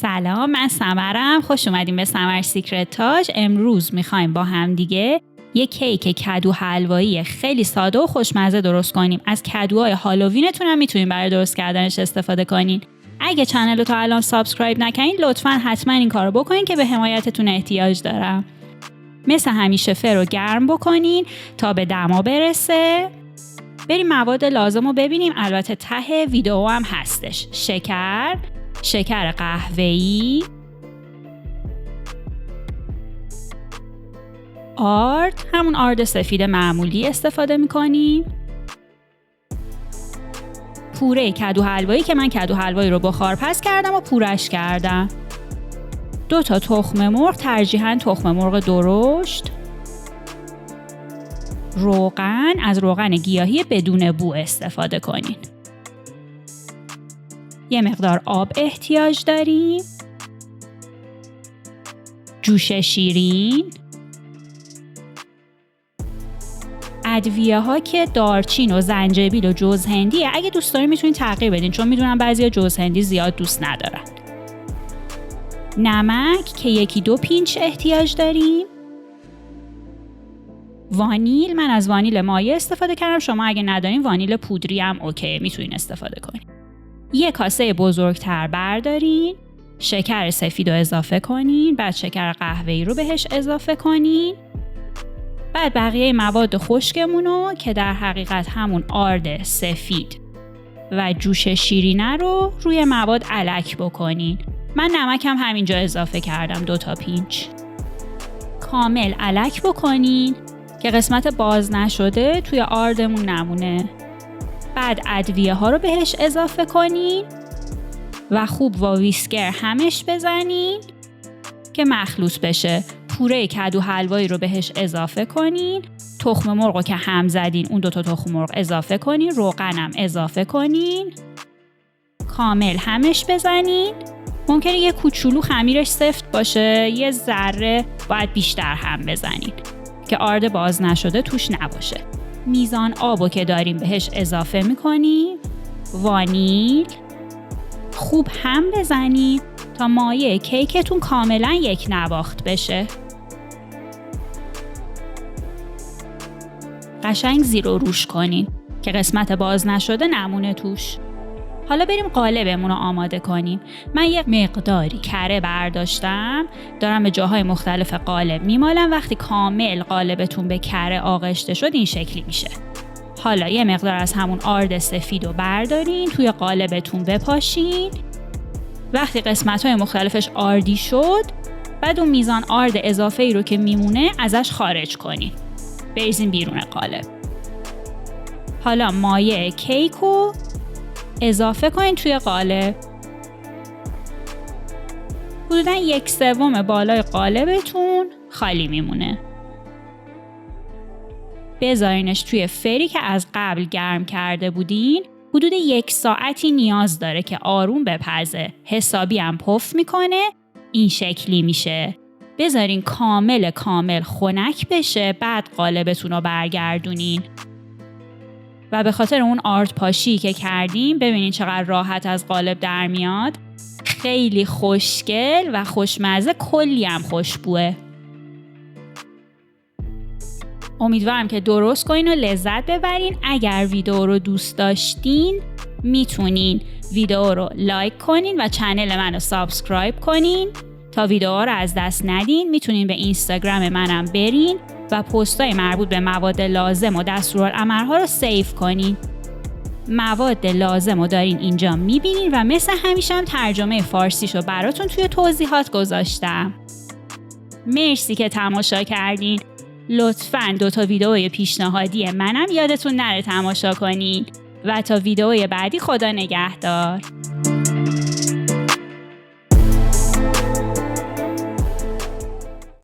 سلام، من سمرم. خوش اومدیم به سمر سیکرت تاج. امروز میخوایم با هم دیگه یک کیک کدو حلوایی خیلی ساده و خوشمزه درست کنیم. از کدوهای هالووینتون هم میتونین برای درست کردنش استفاده کنین. اگه چنل رو تا الان سابسکرایب نکنین لطفاً حتما این کارو بکنین که به حمایتتون احتیاج دارم. مثل همیشه رو گرم بکنین تا به دما برسه. بریم مواد لازم رو ببینیم. البته ته ویدیو هم هستش. شکر قهوه‌ای، آرد، همون آرد سفید معمولی استفاده می‌کنیم. پوره کدو حلوایی که من کدو حلوایی رو بخارپز کردم و پورش کردم. 2 تا تخم مرغ، ترجیحاً تخم مرغ درشت. روغن، از روغن گیاهی بدون بو استفاده کنین. یه مقدار آب احتیاج داریم. جوش شیرین. ادویه ها که دارچین و زنجبیل و جوز هندیه. اگه دوست دارین میتونین تغییر بدین چون میدونم بعضیا جوز هندی زیاد دوست ندارن. نمک که 1-2 پینچ احتیاج داریم. وانیل، من از وانیل مایع استفاده کردم. شما اگه ندارین وانیل پودری هم اوکی، میتونین استفاده کنین. 1 کاسه بزرگتر بردارین. شکر سفید رو اضافه کنین. بعد شکر قهوه‌ای رو بهش اضافه کنین. بعد بقیه مواد خشکمونو که در حقیقت همون آرد سفید و جوش شیرینه رو روی مواد الک بکنین. من نمکم همینجا اضافه کردم 2 تا پینچ. کامل الک بکنین که قسمت باز نشده توی آردمون نمونه. بعد ادویه ها رو بهش اضافه کنین و خوب با ویسکر همش بزنین که مخلوط بشه. پوره کدو حلوایی رو بهش اضافه کنین. تخم مرغ رو که هم زدین اون 2 تا تخم مرغ اضافه کنین. روغنم اضافه کنین. کامل همش بزنین. ممکنه یه کوچولو خمیرش سفت باشه، یه ذره باید بیشتر هم بزنین که آرد باز نشده توش نباشه. میزان آبو که داریم بهش اضافه میکنیم. وانیل. خوب هم بزنید تا مایه کیکتون کاملا یک نواخت بشه. قشنگ زیر و روش کنین که قسمت باز نشده نمونه توش. حالا بریم قالبمون رو آماده کنیم. من یه مقداری کره برداشتم، دارم به جاهای مختلف قالب میمالم. وقتی کامل قالبتون به کره آغشته شد این شکلی میشه. حالا یه مقدار از همون آرد سفید رو بردارین توی قالبتون بپاشین. وقتی قسمت‌های مختلفش آردی شد بعد اون میزان آرد اضافه ای رو که میمونه ازش خارج کنین. بریزین بیرون قالب. حالا مایع کیک رو اضافه کنین توی قالب. حدوداً 1/3 بالای قالبتون خالی میمونه. بذارینش توی فری که از قبل گرم کرده بودین. حدود 1 ساعتی نیاز داره که آروم بپزه. حسابی هم پف میکنه. این شکلی میشه. بذارین کامل خنک بشه. بعد قالبتون رو برگردونین. و به خاطر اون آرد پاشی که کردیم ببینین چقدر راحت از قالب در میاد. خیلی خوشگل و خوشمزه، کلی هم خوشبوه. امیدوارم که درست کنین و لذت ببرین. اگر ویدیو رو دوست داشتین میتونین ویدیو رو لایک کنین و چنل منو سابسکرایب کنین تا ویدیو رو از دست ندین. میتونین به اینستاگرام منم برین و پستای مربوط به مواد لازم و دستورالعمل‌ها رو سیو کنین. مواد لازم رو دارین اینجا میبینین و مثل همیشه هم ترجمه فارسیشو براتون توی توضیحات گذاشتم. مرسی که تماشا کردین. لطفاً 2 تا ویدیوی پیشنهادی منم یادتون نره تماشا کنین و تا ویدیوی بعدی خدا نگهدار.